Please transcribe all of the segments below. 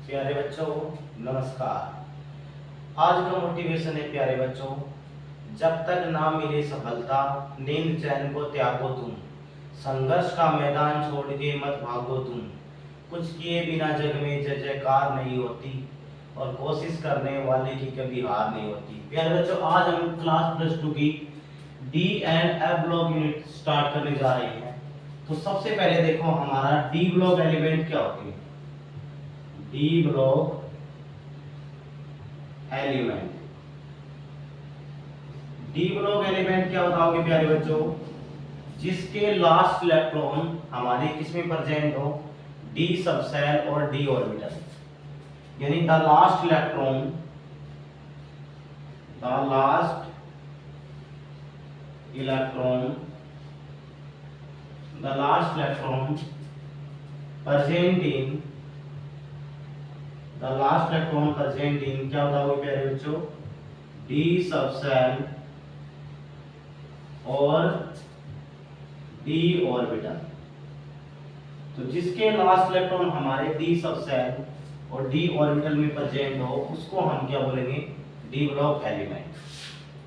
प्यारे बच्चों नमस्कार। आज का मोटिवेशन है प्यारे बच्चों, जब तक ना मिले सफलता नींद चैन को त्यागो तुम, संघर्ष का मैदान छोड़ के मत भागो तुम, कुछ किए बिना जग में जय जयकार नहीं होती और कोशिश करने वाले की कभी हार नहीं होती। प्यारे बच्चों, आज हम क्लास +2 की D and F block unit start करने जा रहे हैं। तो सबसे पहले देखो हमारा डी ब्लॉक एलिमेंट क्या होते हैं। D block element, D block element क्या बताओगे प्यारे बच्चों, जिसके लास्ट इलेक्ट्रॉन हमारे किसमें प्रेजेंट हो, डी सबसेल और डी ऑर्बिटल, यानी the last electron present in क्या होता है प्यारे बच्चों, डी सबसेल और डी ऑर्बिटल। तो जिसके लास्ट इलेक्ट्रॉन हमारे डी सबसेल और डी ऑर्बिटल में प्रेजेंट हो उसको हम क्या बोलेंगे, डी ब्लॉक एलिमेंट।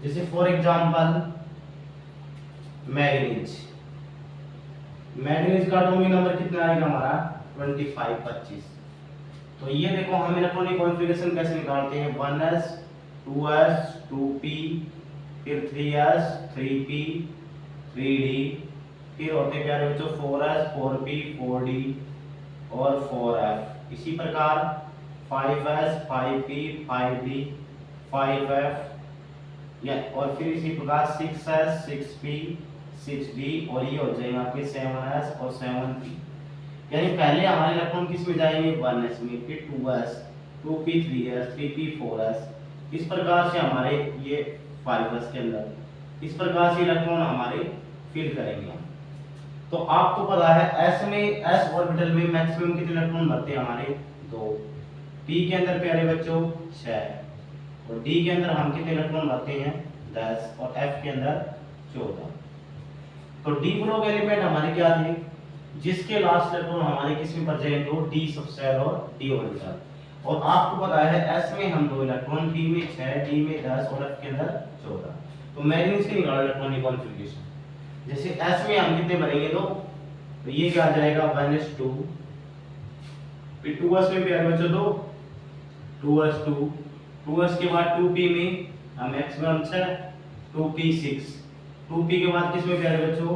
जैसे फॉर एग्जांपल मैग्नीज का एटॉमिक नंबर कितना आएगा हमारा 25। तो ये देखो हम इलेक्ट्रॉनिक कॉन्फ़िगरेशन कैसे निकालते हैं, 1s 2s 2p फिर 3s 3p 3d, फिर होते हैं प्यारे बच्चों 4s 4p 4d और 4f। इसी प्रकार 5s 5p 5d 5f या और फिर इसी प्रकार 6s 6p 6d और ये हो जाएगा आपके 7s और 7p। यानी पहले हमारे इलेक्ट्रॉन किस में जाएंगे 1s में, फिर 2s 2p 3s 3p 4s, इस प्रकार से हमारे ये 5s के अंदर इस प्रकार से इलेक्ट्रॉन हमारे फिल करेंगे हम। तो आपको पता है s में s ऑर्बिटल में मैक्सिमम कितने इलेक्ट्रॉन भरते हैं हमारे 2, p के अंदर प्यारे बच्चों 6 और d के अंदर हम कितने इलेक्ट्रॉन भरते हैं 10 और f के अंदर 14। तो डी ब्लॉक एलिमेंट हमारे क्या थे, जिसके लास्ट इलेक्ट्रॉन हमारे किस में प्रेजेंट हो, डी सबसेल और डी ऑर्बिटल। और आपको पता है s में हम 2 इलेक्ट्रॉन, p में 6 d में 10 और f के अंदर 14। तो मैग्नीज के निकालो इलेक्ट्रॉनिक कॉन्फ़िगरेशन। जैसे s में हम कितने भरेंगे 2, तो ये क्या आ जाएगा 1s2, फिर 2s में प्यारे बच्चों 2s2 2s के बाद 2p में हम मैक्सिमम 6 2p 6 2p के बाद किस में प्यारे बच्चों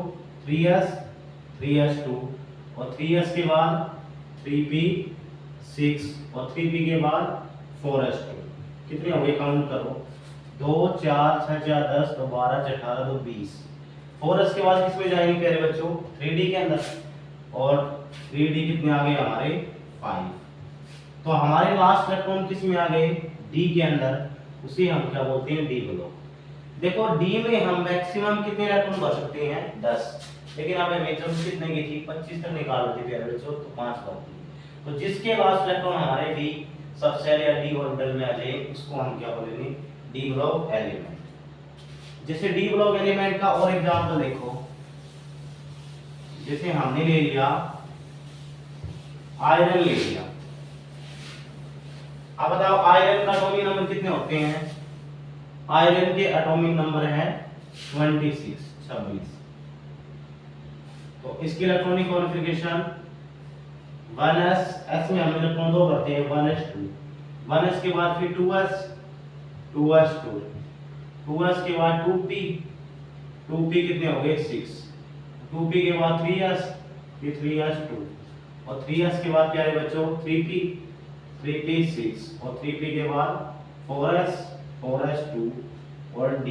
3s2 और 3s के बाद 3p 6 और 3p के बाद 4s2। कितने हो गए काउंट करो, 2 4 6 4 10 2 12 6 18 2 20। 4s के बाद किस में जाएंगे प्यारे बच्चों 3d के अंदर और 3d कितने आ गए हमारे 5। तो हमारे लास्ट इलेक्ट्रॉन किस में आ गए d के अंदर, उसे हम क्या बोलते हैं डी ब्लॉक। देखो d में हम मैक्सिमम कितने इलेक्ट्रॉन भर सकते हैं 10, लेकिन अब हमें जब कितने की थी 25 तक निकाल लेते प्यारे बच्चों तो 5 बनती। तो जिसके लास्ट इलेक्ट्रॉन हमारे डी सबसेल या डी ऑर्बिटल में आ जाए उसको हम क्या बोलेंगे डी ब्लॉक एलिमेंट। जैसे डी ब्लॉक एलिमेंट का और एग्जांपल देखो, जैसे हमने ले लिया आयरन ले लिया। अब बताओ आयरन का एटॉमिक नंबर कितने होते हैं, आयरन के एटॉमिक नंबर है 26। तो इसकी इलेक्ट्रॉनिक कॉन्फ़िगरेशन 1s s में हम इलेक्ट्रॉन 2 भरते हैं 1s के बाद फिर 2s2 के बाद 2p कितने हो गए 6, 2p के बाद 3s फिर 3s2 और 3s के बाद प्यारे बच्चों 3p 6 और 3p के बाद 4s2 और d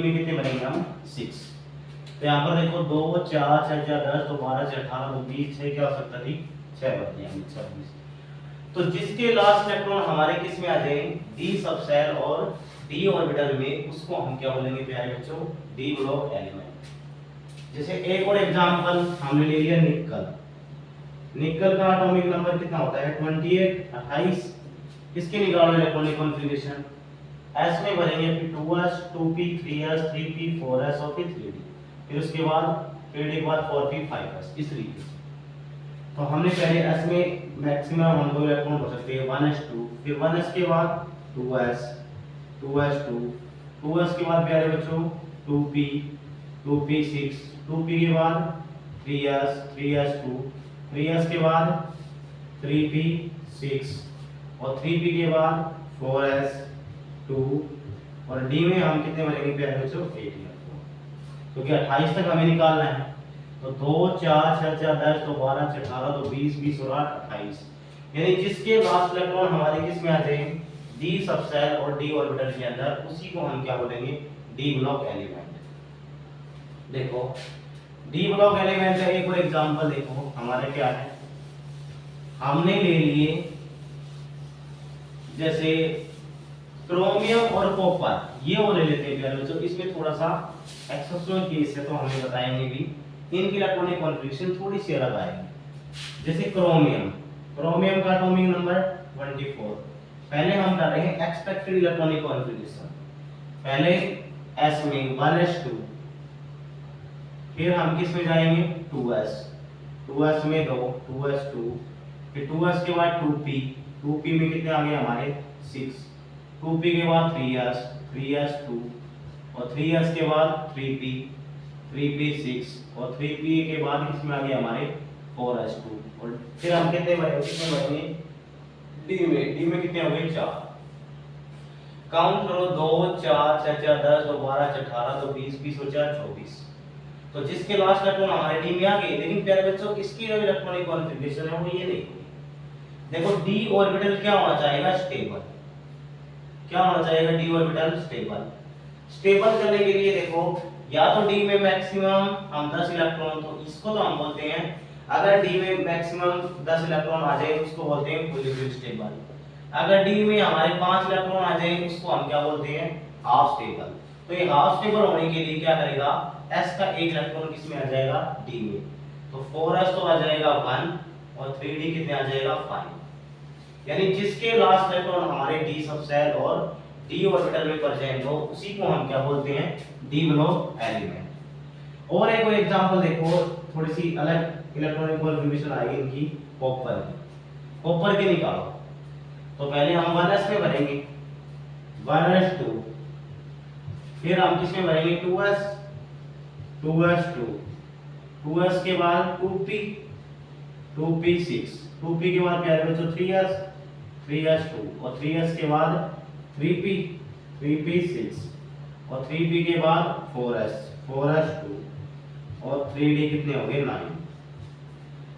में कितने बनेंगे हम 6। तो यहाँ पर देखो 2 4 6 4 10 2 12 6 18 2 20 6 क्या हो सकता थी 6 बनते हैं 26। तो जिसके लास्ट इलेक्ट्रॉन हमारे किस में आ जाए डी सबसेल और डी ऑर्बिटल में उसको हम क्या बोलेंगे प्यारे बच्चों डी ब्लॉक एलिमेंट। जैसे एक और एग्जांपल हमने ले लिया निकल का एटॉमिक नंबर कितना होता है 28। इसके निकालो इलेक्ट्रॉनिक कॉन्फ़िगरेशन, s में भरेंगे फिर 2s 2p 3s 3p 4s और फिर 3d, फिर उसके बाद 3d के बाद 4p 5s, इस तरीके से। तो हमने पहले s में मैक्सिमम हम दो इलेक्ट्रॉन हो सकते हैं 1s2, फिर 1s के बाद 2s 2s2, 2s के बाद प्यारे बच्चों 2p 2p6, 2p के बाद 3s 3s2, 3s के बाद 3p6 और 3p के बाद 4s2 और d में हम कितने बनेंगे प्यारे बच्चों 8 इलेक्ट्रॉन, क्योंकि 28 तक हमें निकालना है। तो 2 4 6 4 10 तो 12 6 18 तो 20 20 और 8 28, यानी जिसके लास्ट इलेक्ट्रॉन हमारे किस में आ जाए डी सबसेल और डी ऑर्बिटल के अंदर, उसी को हम क्या बोलेंगे डी ब्लॉक एलिमेंट। देखो डी ब्लॉक एलिमेंट का एक और एग्जांपल देखो हमारे क्या है, हमने ले लिए जैसे क्रोमियम और कॉपर, ये वो ले लेते हैं प्यारे बच्चों। इसमें थोड़ा सा एक्सेप्शनल केस है तो हमें बताएंगे भी, इनकी इलेक्ट्रॉनिक कॉन्फ़िगरेशन थोड़ी सी अलग आएगी। जैसे क्रोमियम, क्रोमियम का एटॉमिक नंबर 24। पहले हम कर रहे हैं एक्सपेक्टेड इलेक्ट्रॉनिक कॉन्फ़िगरेशन, पहले s में 1s2, फिर हम किस में जाएंगे 2s, 2s में 2 2s2, फिर 2s के बाद 2p, 2p में कितने आ गए हमारे 6, 2p के बाद 3s 3s2 और 3s के बाद 3p 3p6 और 3p के बाद इसमें आ गए हमारे 4s2 और फिर हम कितने बनेंगे d में कितने हो गए 4। काउंट करो 2 4 6 4 10 तो 12 6 18 तो 20 20 और 4 24। तो जिसके लास्ट इलेक्ट्रॉन हमारे d में आ गए, लेकिन प्यारे बच्चों इसकी जो इलेक्ट्रॉनिक कॉन्फ़िगरेशन है वो ये नहीं हुई। देखो d ऑर्बिटल क्या होना चाहिए स्टेबल, क्या होना चाहिए d ऑर्बिटल स्टेबल। स्टेबल करने के लिए देखो या तो d में मैक्सिमम हम 10 इलेक्ट्रॉन, तो इसको तो हम बोलते हैं अगर d में मैक्सिमम 10 इलेक्ट्रॉन आ जाए उसको बोलते हैं फुली स्टेबल। अगर d में हमारे 5 इलेक्ट्रॉन आ जाए उसको हम क्या बोलते हैं हाफ स्टेबल। तो ये हाफ स्टेबल होने के लिए क्या करेगा, s का एक इलेक्ट्रॉन किस में आ जाएगा d में, तो 4s तो आ जाएगा 1 और 3d कितने आ जाएगा 5, यानी जिसके लास्ट इलेक्ट्रॉन हमारे d सबसेल और d ऑर्बिटल में पड़ जाए तो उसी को हम क्या बोलते हैं d ब्लॉक एलिमेंट। और एक एग्जांपल देखो, थोड़ी सी अलग इलेक्ट्रॉनिक कॉन्फ़िगरेशन आएगी इनकी, कॉपर की, कॉपर के निकालो। तो पहले हम 1s में भरेंगे 1s2, फिर हम किस में भरेंगे 2s 2s2, 2s के बाद 2p 2p6, 2p के बाद प्यारे बच्चों 3s 3s2 और 3s के बाद 3p 3p6 और 3p के बाद 4s 4s2 और 3d कितने हो गए 9।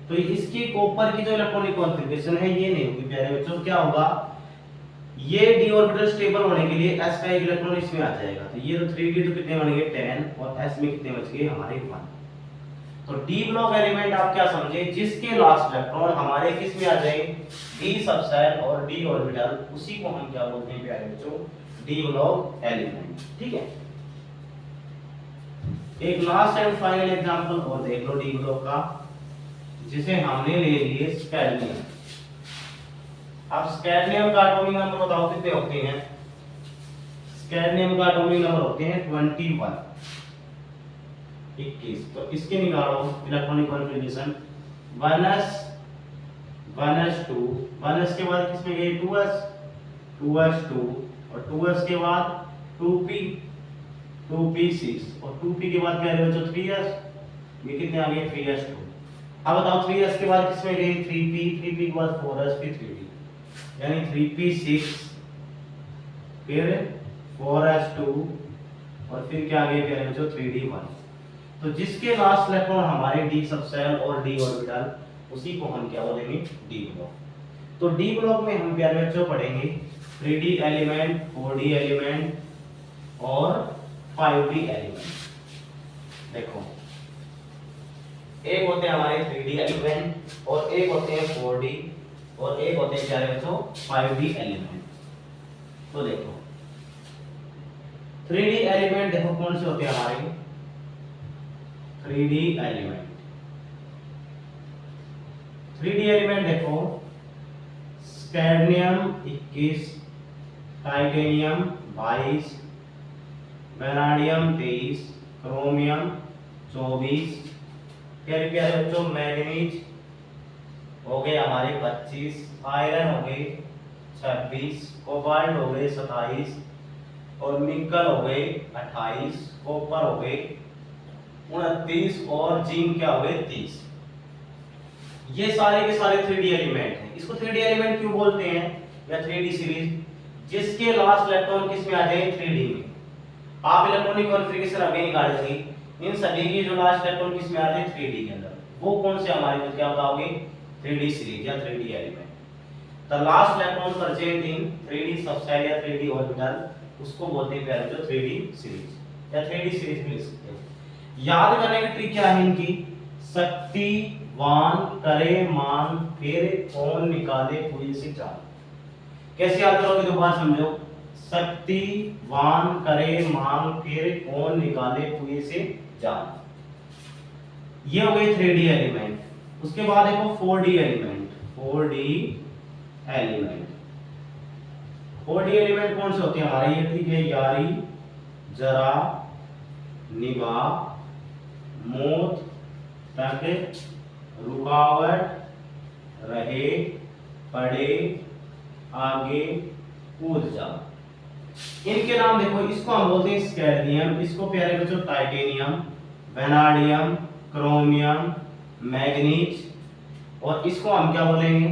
तो इसकी कॉपर की जो इलेक्ट्रॉनिक कॉन्फ़िगरेशन है ये नहीं होगी प्यारे बच्चों। क्या होगा, ये d ऑर्बिटल स्टेबल होने के लिए s का एक इलेक्ट्रॉन इसमें आ जाएगा, तो ये तो 3d तो कितने बनेंगे 10 और s में कितने बच गए हमारे 1। तो d ब्लॉक एलिमेंट आप क्या समझे, जिसके लास्ट इलेक्ट्रॉन हमारे किस में आ जाए d सबसेल और d ऑर्बिटल, उसी को हम क्या बोलते हैं प्यारे बच्चों d ब्लॉक एलिमेंट। ठीक है, एक लास्ट एंड फाइनल एग्जांपल और देख लो d ब्लॉक का, जिसे हमने ले लिए स्कैडमियम। अब स्कैडमियम का एटॉमिक नंबर बताओ कितने होते हैं। स्कैडमियम का एटॉमिक नंबर होते हैं 21। तो इसके निकालो electronic configuration 1s 1s2, 1s के बाद किसमें गए 2s 2s2 और 2s के बाद 2p 2p6 और 2p के बाद क्या रहे बच्चों 3s, ये कितने आ गए 3s2। अब बताओ 3s के बाद किसमें गए 3p, 3p के बाद 4s फिर 3d, यानी 3p6 फिर 4s2 और फिर क्या आ गया प्यारे बच्चों 3d1। तो जिसके लास्ट इलेक्ट्रॉन हमारे d सबसेल और d ऑर्बिटल, उसी को हम क्या बोलेंगे d ब्लॉक। तो d ब्लॉक में हम प्यारे बच्चों पढ़ेंगे 3d एलिमेंट, 4d एलिमेंट और 5d एलिमेंट। देखो एक होते हैं हमारे 3d एलिमेंट और एक होते हैं 4d और एक होते हैं प्यारे बच्चों 5d एलिमेंट। तो देखो 3d एलिमेंट देखो कौन से होते हैं हमारे 3d एलिमेंट। 3d एलिमेंट देखो स्कैडमियम 21, टाइटेनियम 22, वेनाडियम 23, क्रोमियम 24, प्यारे प्यारे बच्चों मैग्नीज हो गए हमारे 25, आयरन हो गए 26, कोबाल्ट हो गए 27 और निकल हो गए 28, कॉपर हो गए 29 और जिंक क्या हो गए 30। ये सारे के सारे 3D एलिमेंट हैं। इसको 3D एलिमेंट क्यों बोलते हैं या 3D सीरीज, जिसके लास्ट इलेक्ट्रॉन किस में आ जाए 3D में। आप इलेक्ट्रॉनिक कॉन्फ़िगरेशन अभी निकालेंगे, इन सभी की जो लास्ट इलेक्ट्रॉन किस में आते हैं 3D के अंदर, वो कौन से हमारे को क्या बताओगे 3D सीरीज या 3D element. The last electron present in 3D subshell या 3D ऑर्बिटल, उसको बोलते हैं पहले जो 3D सीरीज या 3D सीरीज भी लिख सकते हो। याद करने की ट्रिक क्या है इनकी, शक्तिवान करे मान फिर कौन निकाले कुएं से जान। कैसे याद करोगे दोबारा समझो, शक्तिवान करे मान फिर कौन निकाले कुएं से जान। ये हो गए 3D एलिमेंट। उसके बाद देखो 4D element. 4D element 4D element कौन से होते हैं हमारे, ये ठीक है, यारी, जरा, निभा, मौत तक, रुकावट, रहे, पड़े, आगे, कूद जा। इनके नाम देखो, इसको हम बोलते हैं स्कैंडियम, इसको प्यारे बच्चों टाइटेनियम, वेनाडियम, क्रोमियम, मैग्नीज, और इसको हम क्या बोलेंगे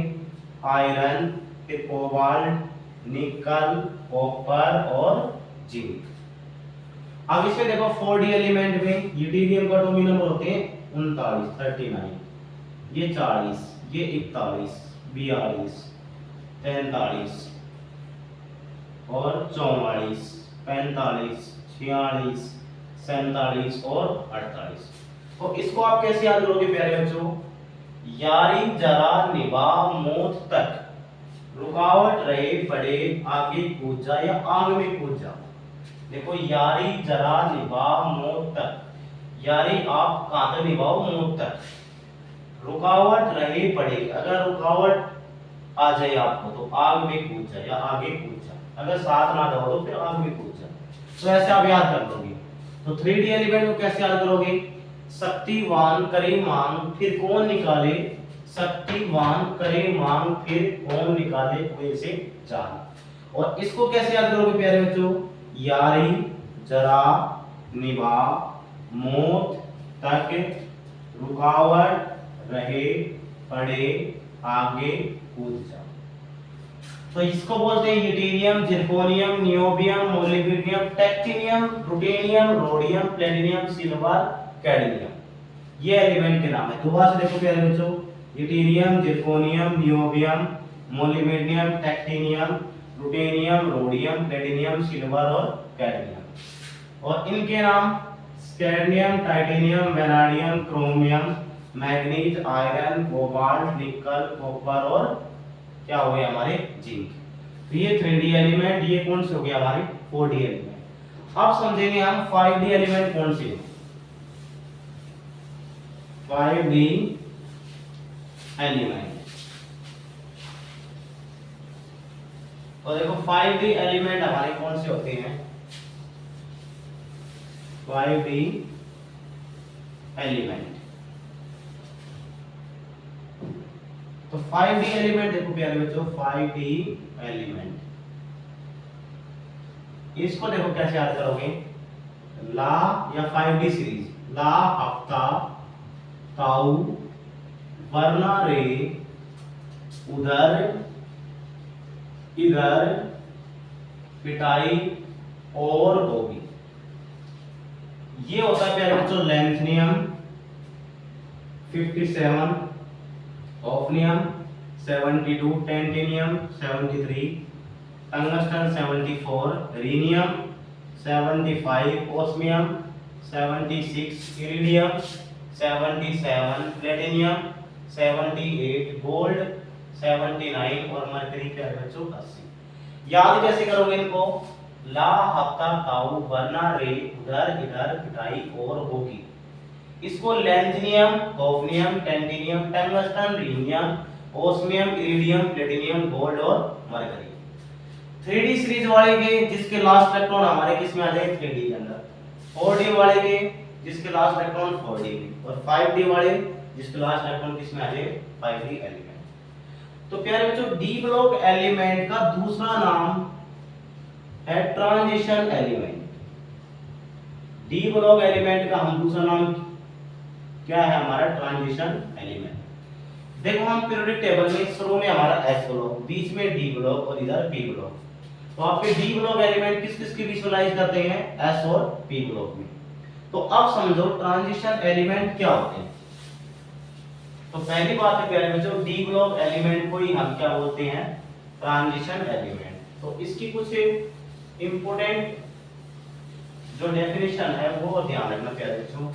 आयरन, फिर कोबाल्ट, निकल, कॉपर और जिंक। अब इसमें देखो 4D एलिमेंट में यूटेरियम का एटॉमिक नंबर होते हैं 39, ये 40, ये 41, 42, 43 और 44, 45, 46, 47 और 48। तो इसको आप कैसे याद करोगे प्यारे बच्चों, यारी, जरा, निभा, मौत तक, रुकावट, रहे, पड़े, आगे, कूद जा या आग में कूद जा। देखो यारी, जरा, निभा, मौत तक, यारी आप कहां तक निभाओ मौत तक, रुकावट, रहे, पड़े, अगर रुकावट आ जाए आपको तो आग में कूद जा या आगे कूद जा, अगर साथ ना दो तो फिर आग में कूद जा। तो ऐसे आप याद कर लोगे। तो 3D एलिमेंट को कैसे याद करोगे, शक्तिवान करे मांग फिर कौन निकाले, शक्तिवान करे मांग फिर कौन निकाले कुएं से जान। और इसको कैसे याद करोगे प्यारे बच्चों, यारी, जरा, निभा, मौत तक, रुकावट, रहे, पड़े, आगे, कूद जा। तो इसको बोलते हैं yttrium, zirconium, niobium, molybdenum, technetium, ruthenium, rhodium, platinum, silver, cadmium. ये एलिमेंट के नाम है। दोबारा से देखो प्यारे बच्चों, yttrium, zirconium, niobium, molybdenum, technetium, ruthenium, rhodium, platinum, silver और कैडमियम। और इनके नाम scandium, titanium, vanadium, chromium, manganese, iron, cobalt, nickel, copper और क्या हो गए हमारे जिंक। तो ये 3D एलिमेंट, ये कौन से हो गए हमारे 4D एलिमेंट। अब समझेंगे हम 5D एलिमेंट कौन से हैं। 5D एलिमेंट, तो देखो 5D एलिमेंट हमारे कौन से होते हैं, 5D एलिमेंट। तो 5D एलिमेंट देखो प्यारे बच्चों, 5D एलिमेंट, इसको देखो कैसे याद करोगे, ला या 5D सीरीज, ला, हफ्ता, ताऊ, वरना, रे, उधर, इधर, पिटाई और होगी। ये होता है प्यारे बच्चों लैंथनियम 57, ऑफनियम 72, टेंटेनियम 73, tungsten 74, rhenium 75, osmium 76, iridium 77, platinum 78, gold 79 और मरकरी प्यारे बच्चों 80। याद कैसे करोगे इनको, ला, हफ्ता, ताऊ, वरना, रे, उधर, इधर, पिटाई और होगी। इसको lanthanum, hafnium, tantalum, tungsten, rhenium, osmium, iridium, platinum, gold और मरकरी। 3D सीरीज वाले के जिसके लास्ट इलेक्ट्रॉन हमारे किस में आ जाए 3D के अंदर, 4D वाले के जिसके लास्ट इलेक्ट्रॉन 4D में, और 5D वाले जिसके लास्ट इलेक्ट्रॉन किस में आ जाए 5D एलिमेंट। तो प्यारे बच्चों डी ब्लॉक एलिमेंट का दूसरा नाम है transition element. D block element का हम दूसरा नाम क्या है हमारा? Transition element. देखो हम पीरियोडिक टेबल में शुरू में हमारा एस ब्लॉक, बीच में डी ब्लॉक और इधर पी ब्लॉक। तो आपके डी ब्लॉक एलिमेंट किस किस की विजुअलाइज करते हैं? एस और पी ब्लॉक में। तो अब समझो ट्रांजिशन एलिमेंट क्या होते हैं। तो पहली बात है प्यारे बच्चों, डी ब्लॉक एलिमेंट को ही हम क्या बोलते हैं? Transition element. तो इसकी कुछ इंपॉर्टेंट जो डेफिनेशन है वो ध्यान रखना प्यारे बच्चों।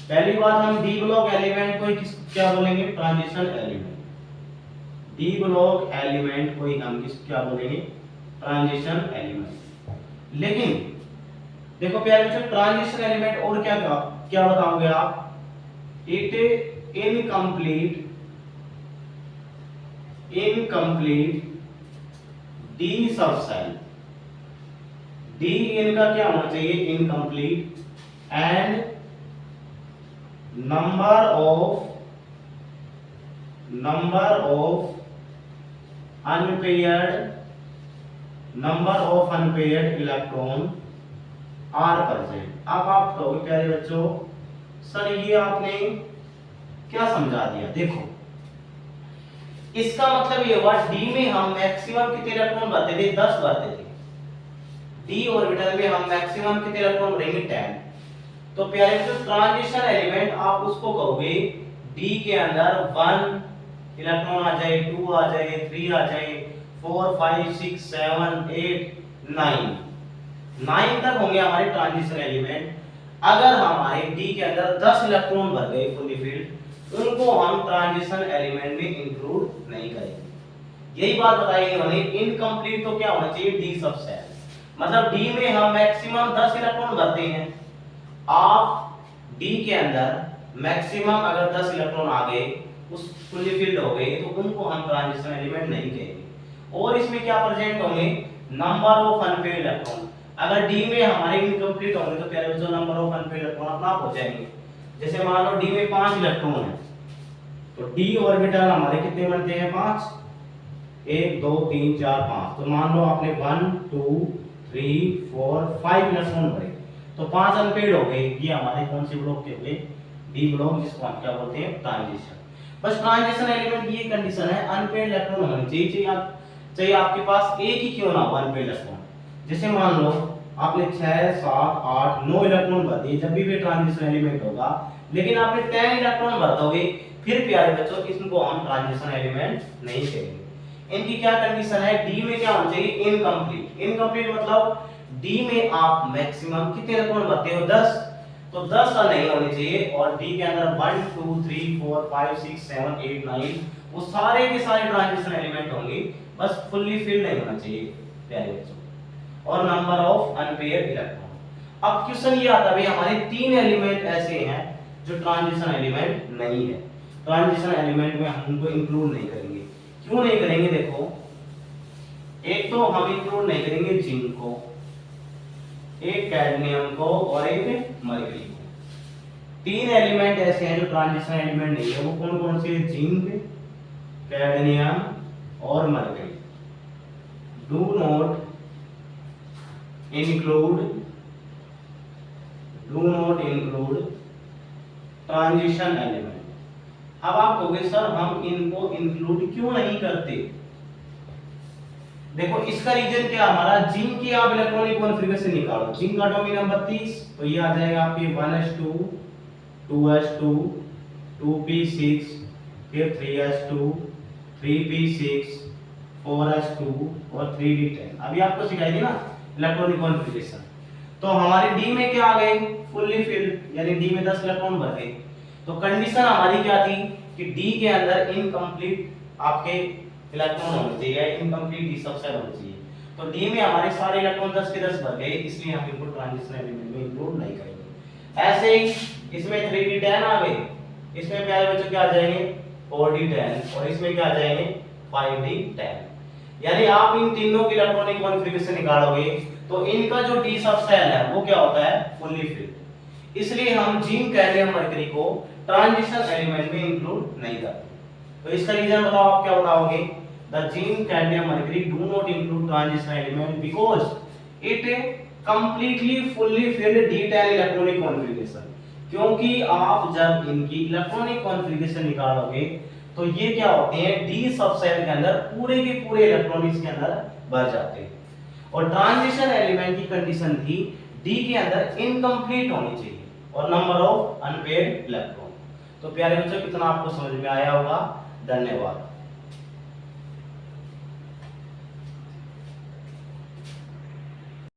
पहली बात, हम डी ब्लॉक एलिमेंट को ही क्या बोलेंगे? Transition element. D block element को ही हम क्या बोलेंगे? Transition element. लेकिन देखो प्यारे बच्चों, ट्रांजिशन एलिमेंट और क्या क्या बताओगे आप? It incomplete D subshell. D इनका क्या होना चाहिए? Incomplete. And number of unpaired electron are present। अब आप कहोगे प्यारे बच्चों सर ये आपने क्या समझा दिया? देखो इसका मतलब ये हुआ डी में हम मैक्सिमम कितने इलेक्ट्रॉन भरते थे? 10 भरते थे। डी ऑर्बिटल में हम मैक्सिमम कितने इलेक्ट्रॉन भरेंगे? 10। तो प्यारे बच्चों ट्रांजिशन एलिमेंट आप उसको कहोगे डी के अंदर 1 इलेक्ट्रॉन आ जाए, 2 आ जाए, 3 आ जाए, 4 5 6 7 8 9 तक होंगे हमारे ट्रांजिशन एलिमेंट। अगर हमारे डी के अंदर 10 इलेक्ट्रॉन भर गए फुली फिल्ड, उनको हम ट्रांजिशन एलिमेंट में इंक्लूड नहीं करेंगे। यही बात बताई इन्होंने। इनकम्प्लीट तो क्या होना चाहिए? D subshell. मतलब डी में हम मैक्सिमम 10 इलेक्ट्रॉन भरते हैं। आप डी के अंदर मैक्सिमम अगर 10 इलेक्ट्रॉन आ गए, उस फुली फिल्ड हो गए, तो उनको हम ट्रांजिशन एलिमेंट नहीं कहेंगे। और इसमें क्या प्रेजेंट होंगे? Number of unpaired electron. अगर डी में हमारे इनकम्प्लीट होंगे तो प्यारे बच्चों नंबर ऑफ अनपेयर्ड इलेक्ट्रॉन अपना आप हो जाएंगे। जैसे मान लो डी में 5 इलेक्ट्रॉन है, तो डी ऑर्बिटल हमारे कितने बनते हैं? 5। 1 2 3 4 5। तो मान लो आपने 1 2 3 4 5 इलेक्ट्रॉन भरे, तो 5 अनपेयर्ड हो गए। ये हमारे कौन से ब्लॉक के हुए? डी ब्लॉक, जिसको हम क्या बोलते हैं? ट्रांजिशन। बस ट्रांजिशन एलिमेंट ये कंडीशन है, अनपेयर्ड इलेक्ट्रॉन होने चाहिए। चाहिए आपके पास एक ही क्यों ना हो अनपेयर्ड इलेक्ट्रॉन। जैसे मान लो आपने 6 7 8 9 इलेक्ट्रॉन भर दिए, जब भी ट्रांजिशन एलिमेंट होगा। लेकिन आपने 10 इलेक्ट्रॉन भर दोगे, फिर प्यारे बच्चों इसको हम ट्रांजिशन एलिमेंट नहीं कहेंगे। इनकी क्या कंडीशन है? डी में क्या होना चाहिए? इनकम्प्लीट। इनकम्प्लीट मतलब डी में आप मैक्सिमम कितने इलेक्ट्रॉन भरते हो? 10। तो 10 का नहीं होने चाहिए। और डी के अंदर 1 2 3 4 5 6 7 8 9 वो सारे के सारे ट्रांजिशन एलिमेंट होंगे, बस फुल्ली फिल्ड नहीं होना चाहिए प्यारे बच्चों। और नंबर ऑफ अनपेयर्ड इलेक्ट्रॉन। अब क्वेश्चन ये आता है हमारे 3 एलिमेंट ऐसे हैं जो ट्रांजिशन एलिमेंट नहीं है। ट्रांजिशन एलिमेंट में हम उनको इंक्लूड नहीं करेंगे। क्यों नहीं करेंगे? देखो, एक तो हम इंक्लूड नहीं करेंगे जिंक को, एक कैडमियम को और एक मरकरी को। 3 एलिमेंट ऐसे हैं जो ट्रांजिशन एलिमेंट नहीं है। वो कौन कौन से? जिंक, कैडमियम और mercury. Do not include transition element. अब आप कहोगे सर हम इनको इंक्लूड क्यों नहीं करते? देखो इसका रीजन क्या? हमारा जिंक की आप इलेक्ट्रॉनिक कॉन्फ़िगरेशन निकालो। जिंक एटॉमिक नंबर 30, तो ये आ जाएगा आपके 1s2 2s2 2p6, फिर 3s2 3p6 4s2 और 3d10। अभी आपको सिखाई थी ना इलेक्ट्रॉनिक कॉन्फ़िगरेशन। तो हमारे डी में क्या आ गए? फुल्ली फिल्ड, यानी डी में 10 इलेक्ट्रॉन भर गए। तो कंडीशन हमारी क्या थी कि डी के अंदर इनकम्प्लीट आपके इलेक्ट्रॉन होने चाहिए, इनकम्प्लीट डी सबसेल होना चाहिए। तो डी में हमारे सारे इलेक्ट्रॉन 10 के 10 भर गए, इसलिए हम इनको ट्रांजिशन एलिमेंट में इंक्लूड नहीं करेंगे। ऐसे ही इसमें 3d10 आ गए, इसमें प्यारे बच्चों क्या आ जाएंगे? 4d10, और इसमें क्या आ जाएंगे? 5d10। यानी आप इन तीनों की इलेक्ट्रॉनिक कॉन्फ़िगरेशन निकालोगे तो इनका जो डी सबसेल है वो क्या होता है? Fully filled. इसलिए हम जिंक, कैडमियम, मरकरी को ट्रांजिशन एलिमेंट में इंक्लूड नहीं करते। तो इसका रीजन बताओ, आप क्या बताओगे? the zinc cadmium mercury do not include transition element because it completely fully filled d10 electronic configuration। क्योंकि आप जब इनकी इलेक्ट्रॉनिक कॉन्फ़िगरेशन निकालोगे तो ये क्या होते हैं, डी सबसेल के अंदर पूरे के पूरे इलेक्ट्रॉनिक्स के अंदर भर जाते हैं। और ट्रांजिशन एलिमेंट की कंडीशन थी डी के अंदर इनकम्प्लीट होनी चाहिए और नंबर ऑफ अनपेयर्ड इलेक्ट्रॉन। तो प्यारे बच्चों, कितना आपको समझ में आया होगा। धन्यवाद।